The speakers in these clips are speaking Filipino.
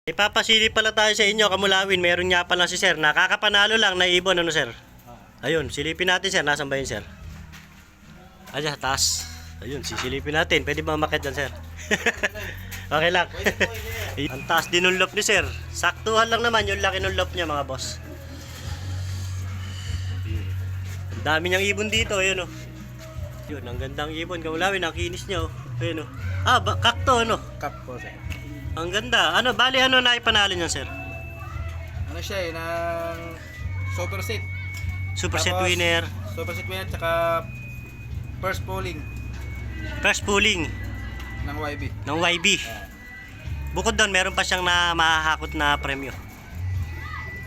Ipapasili pala tayo sa inyo, Kamulawin. Meron nga pala si sir. Nakakapanalo lang na ibon, ano sir? Ayun, silipin natin sir. Nasaan ba yun sir? Ayan, taas. Ayun, sisilipin natin. Pwede ba umakit dyan sir? Okay lang. Ang taas din ng loop ni sir. Saktuhan lang naman yung laki ng loop niya mga boss. Ang dami niyang ibon dito. Ayun o. Yun, ang gandang ibon. Kamulawin, ang kinis niya o. Ayun o. Ah, kakto ano? Cup po sir. Ang ganda. Ano, bali ano na ipanalo niyan sir? Ano siya eh, ng super set. Super set Tapos, winner. Super set winner, tsaka first polling First pulling ng YB. ng YB. Bukod doon, meron pa siyang na mahahakot na premyo.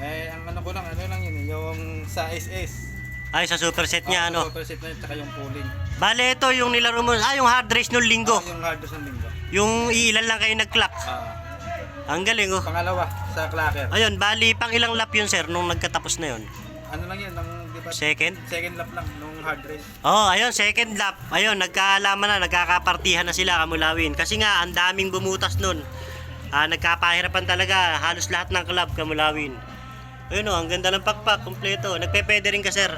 Eh, ang ano ko lang, ano lang yun eh, yung sa SS. Ay, sa super set niya, ano? Super set na yun, tsaka yung polling. Bale, ito yung nilaro mo. Ah, yung hard race nung linggo. Yung hardest ng linggo. Yung ilan lang kayo nag-clock. Ang galing, oh. Pangalawa, sa clacker. Ayun, bali, pang ilang lap yun, sir, nung nagkatapos na yun? Ano lang yun, di ba? Second? Second lap lang, nung hard race. Oh, ayun, second lap. Ayun, nagkaalaman na, nagkakapartihan na sila, Kamulawin. Kasi nga, ang daming bumutas nun. Nagkapahirapan talaga, halos lahat ng club, Kamulawin. Ayun, oh, ang ganda ng pakpak, kompleto. Nagpepede rin ka, sir.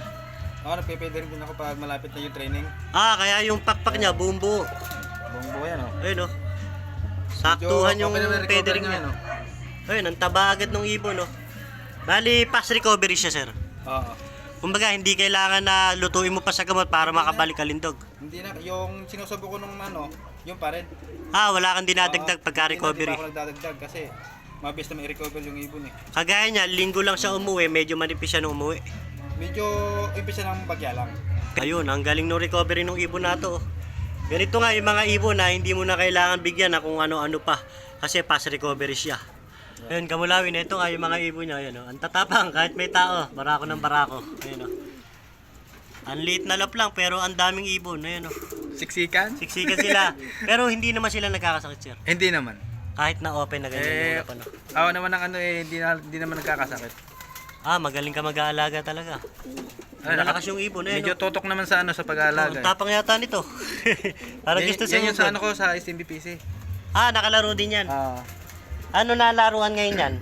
Ako, nagpipwede rin din ako pag malapit na yung training. Kaya yung pakpak niya, buong buo. Buong buo yan, oh. Ayun, oh. Saktuhan yung pedering niya. no? Ayun, ang taba agad ng ibon, no? Bali, fast recovery siya, sir. Oo. Kumbaga, hindi kailangan na lutuin mo pa sa gamot para makabalik kalindog. Hindi na, yung sinusubo ko nung ano, yung pa rin. Wala kang dinadagdag pagka-recovery. Hindi na ako nagdadagdag kasi mabilis na may recover yung ibon eh. Kagaya niya, linggo lang siya umuwi, medyo manipis siya nung umuwi. Medyo impisa ng bagya lang. Ayun, ang galing ng recovery ng ibon na to. Ganito nga yung mga ibon na hindi mo na kailangan bigyan na kung ano-ano pa. Kasi fast recovery siya. Ayun, Kamulawin, ito nga yung mga ibon niya. Ayun, ang tatapang kahit may tao, barako ng barako. Ayun, ang liit na lap lang pero ang daming ibon. Ayun, Siksikan? siksikan sila. Pero hindi naman sila nagkakasakit, sir. Hindi naman. Kahit na open na ganyan yung lap, ano. Ako naman ang ano eh, hindi naman nagkakasakit. Magaling ka mag-aalaga talaga. Malakas yung ibon. Ayun, Medyo tutok naman sa ano sa pag-aalaga. ang tapang yata nito. Parang gusto sa yan yung sa ibon. ano ko sa SMBPC. Nakalaro din yan. Ano na laruan ngayon yan?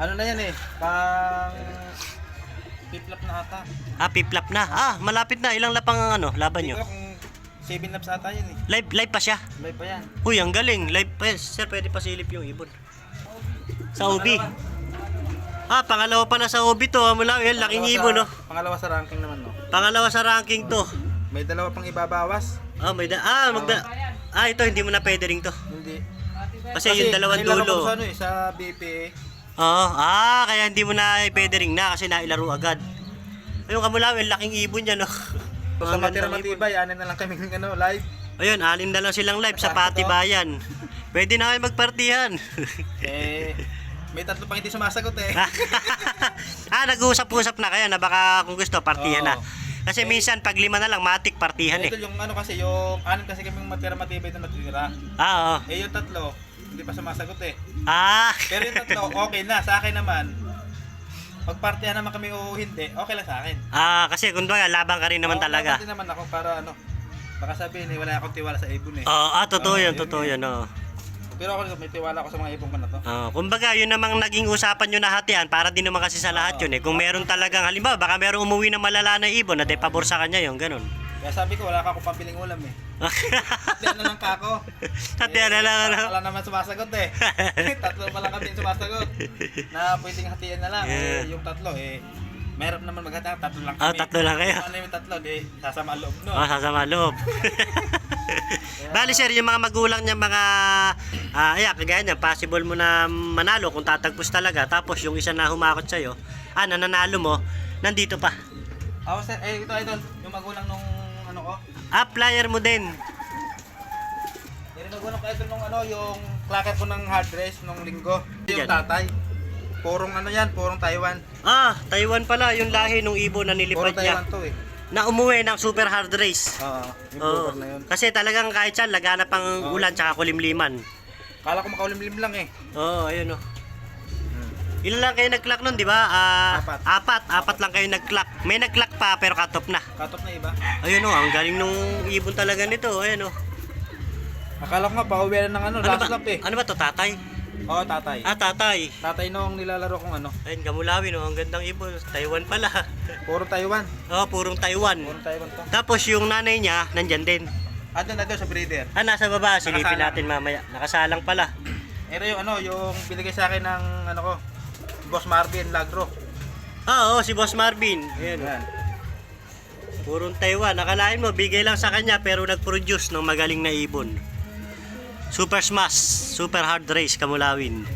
Ano na yan eh, pang piplap na ata. Piplap na. Malapit na. Ilang lapang ang laban nyo? Hindi ko kung 7 laps ata yun eh. Live pa siya. Live pa yan. Uy, ang galing. Live pa. Sir, pwede pa silip yung ibon. Sa OB. Pangalawa pa na sa OB to. Kamulawin, laking ibon, no? Pangalawa sa ranking naman, no? Pangalawa sa ranking to. May dalawa pang ibabawas. Ito, hindi mo na pwede ring to. Hindi. Kasi yung dalawang nilaro dulo. ko sa ano eh, sa BPA. Kaya hindi mo na pwede ring na kasi nailaro agad. Ayun, Kamulawin, laking ibon yan, no? Sa matira-matibay, anin na lang kaming ano, live. Ayun, 6 na lang silang live sa Patibayan. Pwede na kayo magpartihan. May tatlo pang hindi sumasagot eh. Nag-uusap-usap na kayo na baka kung gusto, partihan na. Kasi minsan, pag 5 na lang, matik partihan Ito yung ano kasi, yung anin kasi kaming matira-matibay na natitira. Oo. Yung tatlo, hindi pa sumasagot eh. Pero yung tatlo, okay na. Sa akin naman, pag partihan naman kami o hindi, okay lang sa akin. Kasi kung doon, labang ka rin naman talaga. Laban din naman ako para ano, baka sabihin eh, wala akong tiwala sa ibon eh. Totoo yun, totoo yun. Pero ako may tiwala ako sa mga ibon ko na to. Kumbaga, yun namang naging usapan nyo na hatian para din naman kasi sa lahat yun eh. Kung meron talagang, halimbawa, baka meron umuwi na malala na ibon na pabor sa kanya yung ganun. Kaya sabi ko, wala ka akong pampiling ulam eh. Hatian na lang ka ako. Hatian na lang, ano? Wala naman sumasagot eh. Tatlo pa lang kami sumasagot. Na pwedeng hatian na lang. Yung tatlo mahirap naman maghatian. Tatlo lang kami. Tatlo lang kayo. Ano yung tatlo, sasama loob no. Sasama loob. Bali sir, yung mga magulang niya mga kagaya niya, possible mo na manalo kung tatagpos talaga. Tapos yung isa na humakot sa'yo, na nanalo mo, nandito pa. Ako sir, ito idol, yung magulang nung ano ko. Flyer mo din. Yung magulang ko idol nung yung clacker ko ng hard race nung linggo. Yung Yan. tatay. Purong ano yan, purong Taiwan. Taiwan pala, yung lahi ng ibon na nilipad Purong Taiwan niya. to eh. Na umuwi ng super hard race. Yung purong na yun. Kasi talagang kahit saan, lagana pang ulan tsaka kulimliman. Kala ko makaulimlim lang eh. Ayun Ilan lang kayo nag-clock nun, di ba? Apat lang kayo nag-clock. May nag-clock pa pero cut-off na. Cut-off na iba. Ayun ang galing nung ibon talaga nito. Ayun Akala ko nga, pauwi na ng last lap eh. Ano ba to, tatay? Oo, tatay. Ah, tatay. Tatay nung nilalaro kong ano. Ayun, Kamulawin, oh, ang gandang ibon. Taiwan pala. Puro Taiwan. Oh, purong Taiwan. Puro Taiwan to. Tapos yung nanay niya, nandyan din. Andun na doon sa breeder. Ah, nasa baba. Silipin Nakasalang. natin mamaya. Nakasalang pala. Ito yung ano, yung binigay sa akin ng ano ko, Boss Marvin Lagro. Ah, oo, si Boss Marvin. Ayan. Yan. Purong Taiwan. Nakalain mo, bigay lang sa kanya pero nag-produce ng magaling na ibon. Super Smash, Super Hard Race, Kamulawin.